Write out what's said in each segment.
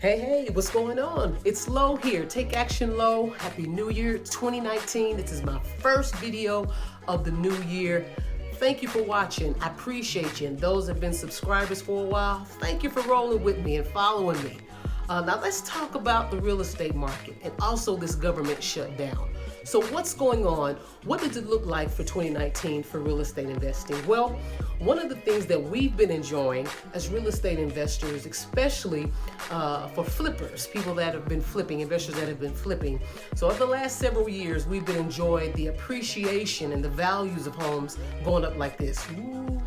Hey, what's going on? It's Lo here. Take action, Lo. Happy New Year 2019. This is my first video of the new year. Thank you for watching. I appreciate you. And those that have been subscribers for a while, thank you for rolling with me and following me. Now let's talk about the real estate market and also this government shutdown. So what's going on? What does it look like for 2019 for real estate investing? Well, one of the things that we've been enjoying as real estate investors, especially for flippers, people that have been flipping, investors that have been flipping. So over the last several years, we've been enjoying the appreciation and the values of homes going up like this. Ooh.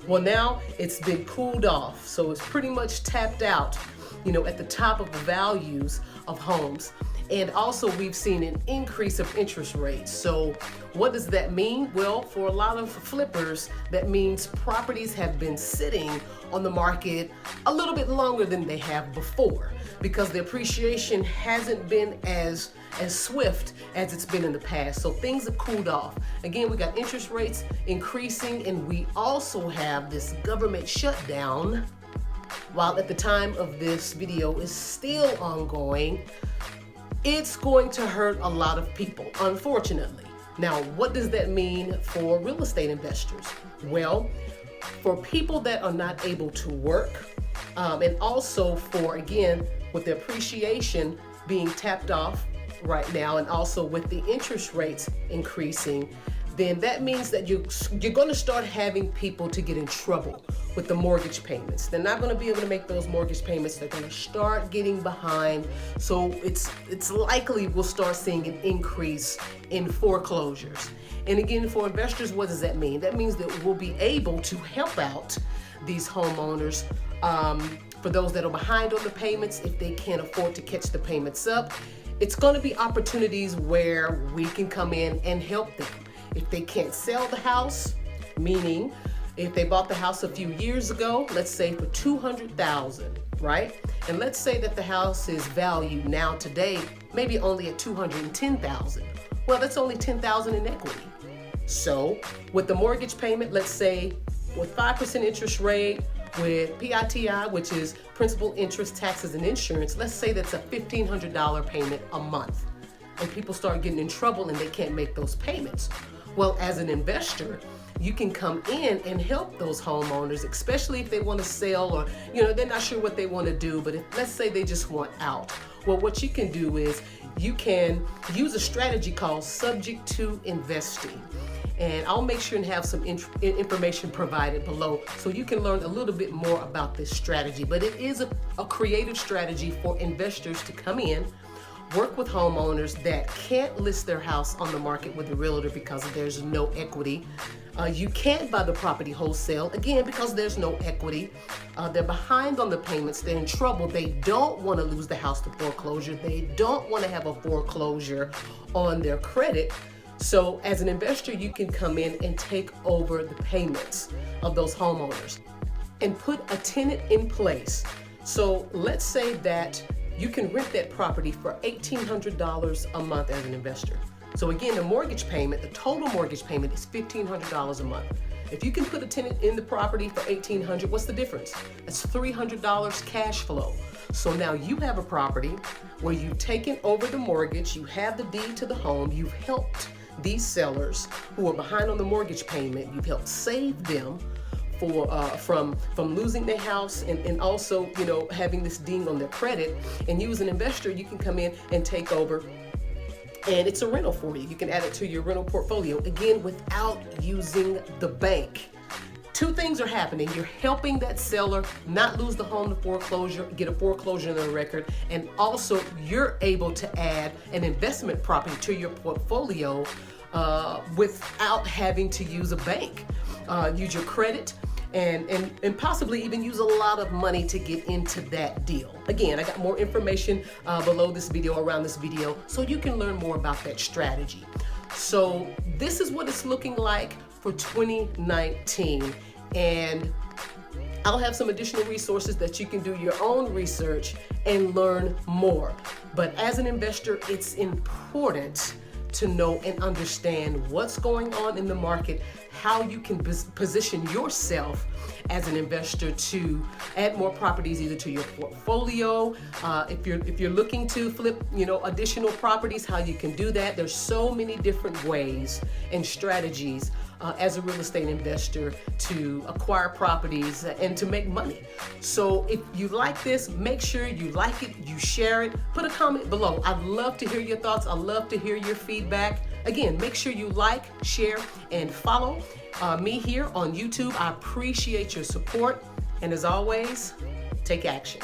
Well, now it's been cooled off. So it's pretty much tapped out, at the top of the values of homes. And also we've seen an increase of interest rates. So what does that mean? Well, for a lot of flippers, that means properties have been sitting on the market a little bit longer than they have before because the appreciation hasn't been as swift as it's been in the past. So things have cooled off. Again, we got interest rates increasing, and we also have this government shutdown, while at the time of this video is still ongoing. It's going to hurt a lot of people, unfortunately. Now, what does that mean for real estate investors? Well, for people that are not able to work, and also for, again, with the appreciation being tapped off right now, and also with the interest rates increasing, then that means that you're going to start having people to get in trouble with the mortgage payments. They're not going to be able to make those mortgage payments. They're going to start getting behind. So it's likely we'll start seeing an increase in foreclosures. And again, for investors, what does that mean? That means that we'll be able to help out these homeowners, for those that are behind on the payments, if they can't afford to catch the payments up. It's going to be opportunities where we can come in and help them. If they can't sell the house, meaning if they bought the house a few years ago, let's say for $200,000, right? And let's say that the house is valued now today, maybe only at $210,000. Well, that's only $10,000 in equity. So with the mortgage payment, let's say with 5% interest rate, with PITI, which is principal, interest, taxes, and insurance, let's say that's a $1,500 payment a month. And people start getting in trouble and they can't make those payments. Well, as an investor, you can come in and help those homeowners, especially if they want to sell or, they're not sure what they want to do, but let's say they just want out. Well, what you can do is you can use a strategy called subject to investing. And I'll make sure and have some information provided below so you can learn a little bit more about this strategy. But it is a creative strategy for investors to come in, work with homeowners that can't list their house on the market with a realtor because there's no equity. You can't buy the property wholesale, again, because there's no equity. They're behind on the payments. They're in trouble. They don't want to lose the house to foreclosure. They don't want to have a foreclosure on their credit. So as an investor, you can come in and take over the payments of those homeowners and put a tenant in place. So let's say that you can rent that property for $1,800 a month as an investor. So again, the mortgage payment, the total mortgage payment is $1,500 a month. If you can put a tenant in the property for $1,800, what's the difference? That's $300 cash flow. So now you have a property where you've taken over the mortgage, you have the deed to the home, you've helped these sellers who are behind on the mortgage payment, you've helped save them from losing their house and also, having this ding on their credit. And you as an investor, you can come in and take over, and it's a rental for you. You can add it to your rental portfolio, again, without using the bank. Two things are happening. You're helping that seller not lose the home to foreclosure, get a foreclosure in their record, and also you're able to add an investment property to your portfolio without having to use a bank. Use your credit and possibly even use a lot of money to get into that deal. Again, I got more information below this video, around this video, so you can learn more about that strategy. So this is what it's looking like for 2019. And I'll have some additional resources that you can do your own research and learn more. But as an investor, it's important to know and understand what's going on in the market, how you can position yourself as an investor to add more properties either to your portfolio. If you're looking to flip, additional properties, how you can do that. There's so many different ways and strategies as a real estate investor to acquire properties and to make money. So if you like this, make sure you like it, you share it, put a comment below. I'd love to hear your thoughts. I'd love to hear your feedback. Again, make sure you like, share, and follow me here on YouTube. I appreciate your support. And as always, take action.